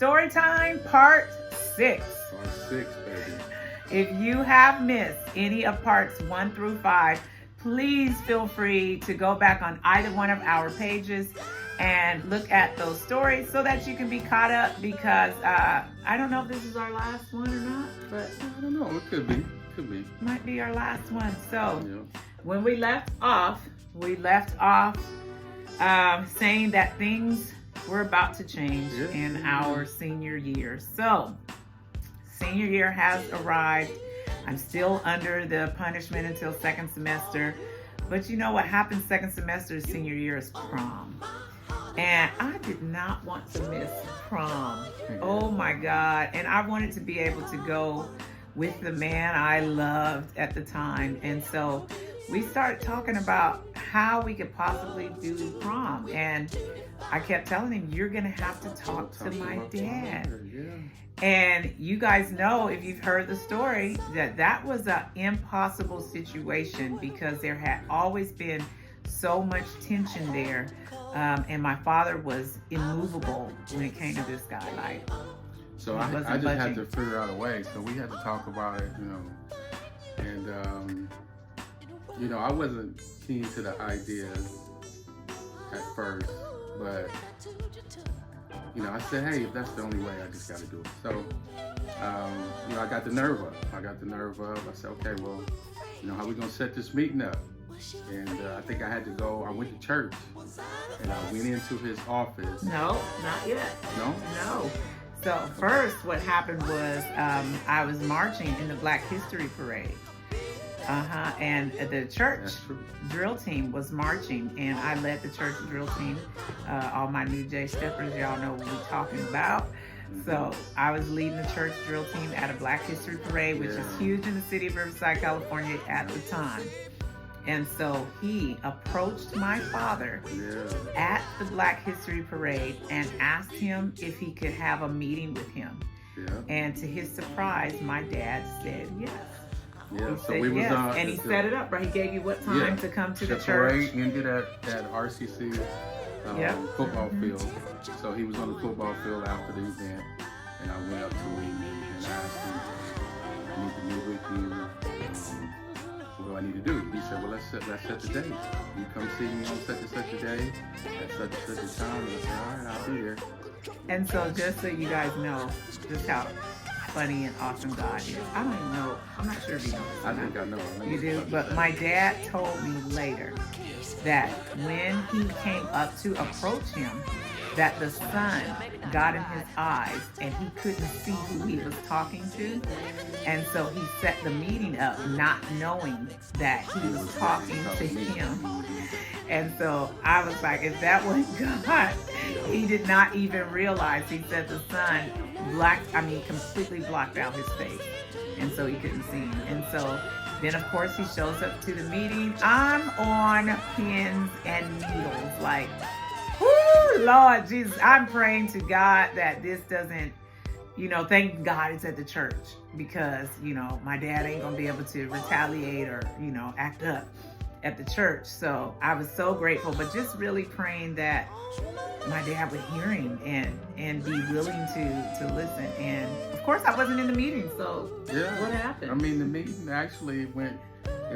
Storytime Part 6. Part 6, baby. If you have missed any of parts 1 through 5, please feel free to go back on either one of our pages and look at those stories so that you can be caught up, because I don't know if this is our last one or not, but I don't know. It could be. Might be our last one. So Yeah. when we left off saying that things were about to change in our senior year. So senior year has arrived. I'm still under the punishment until second semester. But you know what happens second semester is senior year is prom. And I did not want to miss prom. Oh my God. And I wanted to be able to go with the man I loved at the time. And so we started talking about how we could possibly do prom. And I kept telling him, you're going to have to talk to my dad. And you guys know, if you've heard the story, that was an impossible situation because there had always been so much tension there. And my father was immovable when it came to this guy. So I just had to figure out a way. So we had to talk about it, And, I wasn't keen to the idea at first, but, I said, hey, if that's the only way, I just got to do it. So, I got the nerve up. I said, okay, well, how we going to set this meeting up? And I think I had to go. I went to church, and I went into his office. No, not yet. No? So first what happened was I was marching in the Black History Parade. And the church drill team was marching, and I led the church drill team. All my New J steppers, y'all know what we're talking about. So I was leading the church drill team at a Black History Parade, which is huge in the city of Riverside, California at the time. And so he approached my father at the Black History Parade and asked him if he could have a meeting with him. And to his surprise, my dad said yes. Yeah, he said yes. And he set it up, right? He gave you what time to come to the church? The parade ended at RCC football field. So he was on the football field after the event, and I went up to him and asked him, I need to meet with you. What do I need to do? He said, well, let's set the date. You come see me on such and such a day at such and such a time. And I said, all right, I'll be there. And so just so you guys know just how funny and awesome God is. I don't even know. I'm not sure if you know this. I think I know. You do? But my dad told me later that when he came up to approach him, that the sun got in his eyes and he couldn't see who he was talking to. And so he set the meeting up not knowing that he was talking to him. And so I was like, if that was God, he did not even realize. He said the sun completely blocked out his face. And so he couldn't see him. And so then, of course, he shows up to the meeting. I'm on pins and needles, like, whoo, Lord Jesus. I'm praying to God that this doesn't, thank God it's at the church, because, my dad ain't going to be able to retaliate or, act up at the church. So I was so grateful, but just really praying that my dad would hear him and be willing to listen. And of course I wasn't in the meeting, so what happened? I mean, the meeting actually went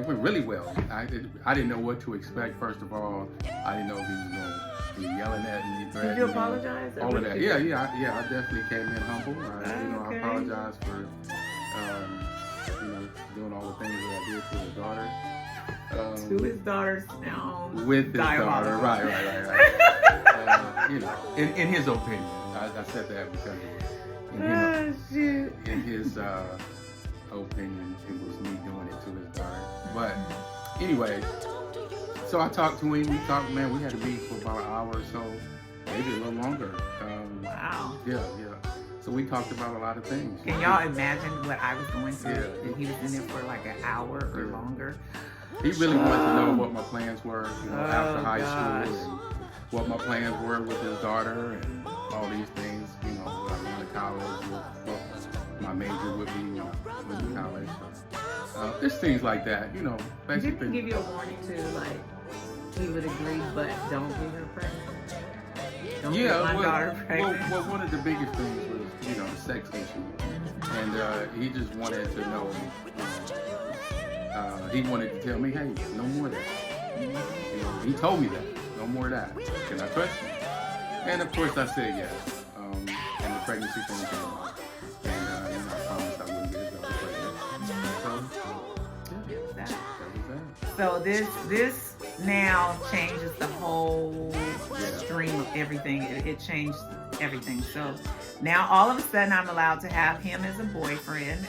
really well. I didn't know what to expect. First of all, I didn't know if he was going to be yelling at me, threatening me. Did you apologize? All of that. Yeah. I definitely came in humble. I apologize for doing all the things that I did to his daughter. To his daughter's now with his daughter, right. In his opinion, I said that because in his opinion, it was me doing it to his daughter. But anyway, so I talked to him. We had to meet for about an hour or so, maybe a little longer. Wow. Yeah. So we talked about a lot of things. Can y'all imagine what I was going through? Yeah. And he was in there for like an hour or longer. He really wanted to know what my plans were, after high school, and what my plans were with his daughter, and all these things. Going to college, what my major would be in college. So, just things like that. Basically. Did he give you a warning to like he would agree, but don't get her pregnant? Don't get my daughter pregnant? Well, one of the biggest things was the sex issue, and he just wanted to know. He wanted to tell me, hey, no more of that. He told me that, no more of that. Can I trust you? And of course, I said yes. And the pregnancy thing came out, and I promised I wouldn't get his daughter pregnant. So this now changes the whole stream of everything. It changed everything. So now all of a sudden I'm allowed to have him as a boyfriend.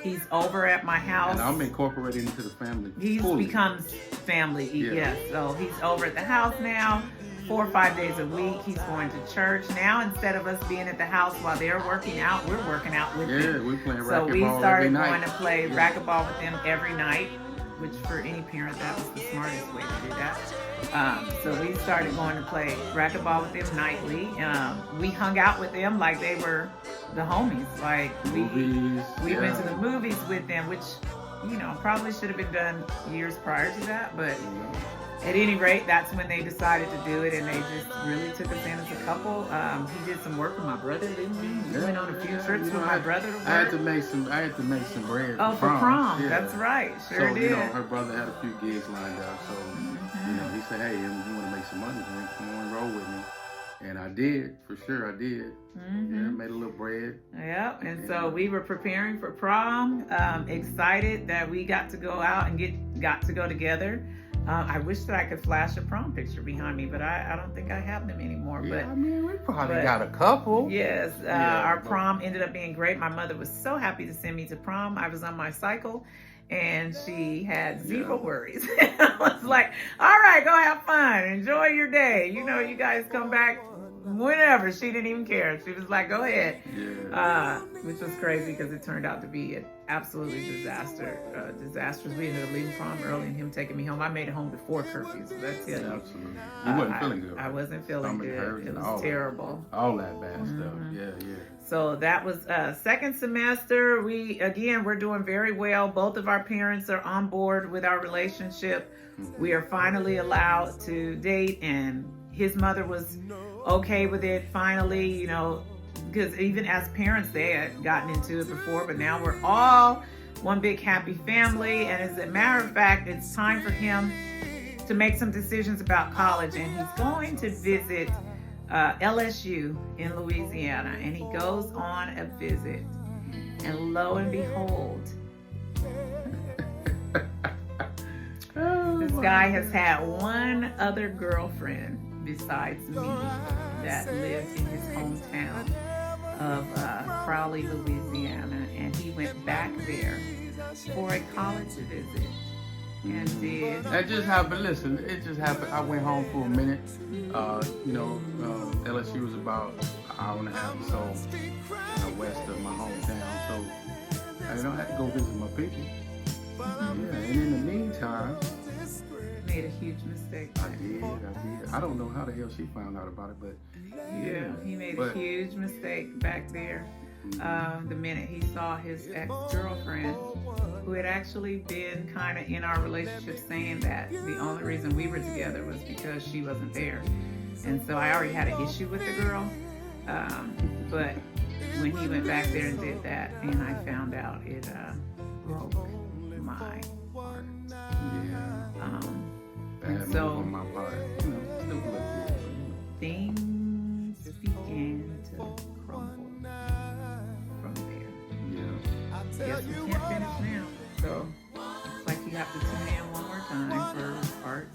He's over at my house. And I'm incorporated into the family. He becomes family. Yes. So he's over at the house now, 4 or 5 days a week. He's going to church. Now, instead of us being at the house while they're working out, we're working out with them. Yeah, we're playing racquetball So we started going to play yeah. racquetball with them every night, which for any parent, that was the smartest way to do that. So we started going to play racquetball with them nightly. We hung out with them like they were the homies. Like we went to the movies with them, which, probably should have been done years prior to that. But at any rate, that's when they decided to do it, and they just really took us in as a couple. He did some work with my brother, didn't he? He went on a few trips with my brother to work. I had to make some bread. Oh, for prom. Yeah. That's right. Sure so, did. Her brother had a few gigs lined up, so he said, "Hey, you want to make some money? Man, come on and roll with me." And I did, for sure, I did. Yeah, made a little bread. Yep, and so we were preparing for prom, excited that we got to go out and got to go together. I wish that I could flash a prom picture behind me, but I don't think I have them anymore. Yeah, but we probably got a couple. Yes, our prom ended up being great. My mother was so happy to send me to prom. I was on my cycle, and she had zero worries. I was like, all right, go have fun. Enjoy your day. You guys come back whenever. She didn't even care. She was like, go ahead. Yeah. Which was crazy because it turned out to be an absolutely disastrous. We ended up leaving prom early and him taking me home. I made it home before curfew, so that's it. Absolutely. You wasn't feeling good. I wasn't feeling good. It was terrible. All that bad stuff. Yeah. So that was second semester. We're doing very well. Both of our parents are on board with our relationship. We are finally allowed to date, and his mother was okay with it finally, because even as parents, they had gotten into it before, but now we're all one big happy family. And as a matter of fact, it's time for him to make some decisions about college, and he's going to visit LSU in Louisiana, and he goes on a visit, and lo and behold, this guy has had one other girlfriend besides me that lived in his hometown of Crowley, Louisiana, and he went back there for a college visit and did. That just happened. Listen, it just happened. I went home for a minute. LSU was about an hour and a half or so west of my hometown, so I had to go visit my people. Yeah, and in the meantime, made a huge mistake. I did. I don't know how the hell she found out about it, but he made a huge mistake back there. The minute he saw his ex-girlfriend, who had actually been kind of in our relationship, saying that the only reason we were together was because she wasn't there. And so I already had an issue with the girl. But when he went back there and did that, and I found out, it broke my heart. And so on my part, things began to crumble from there. Yeah. Yes, we can't finish now. So it's like you have to tune in one more time for part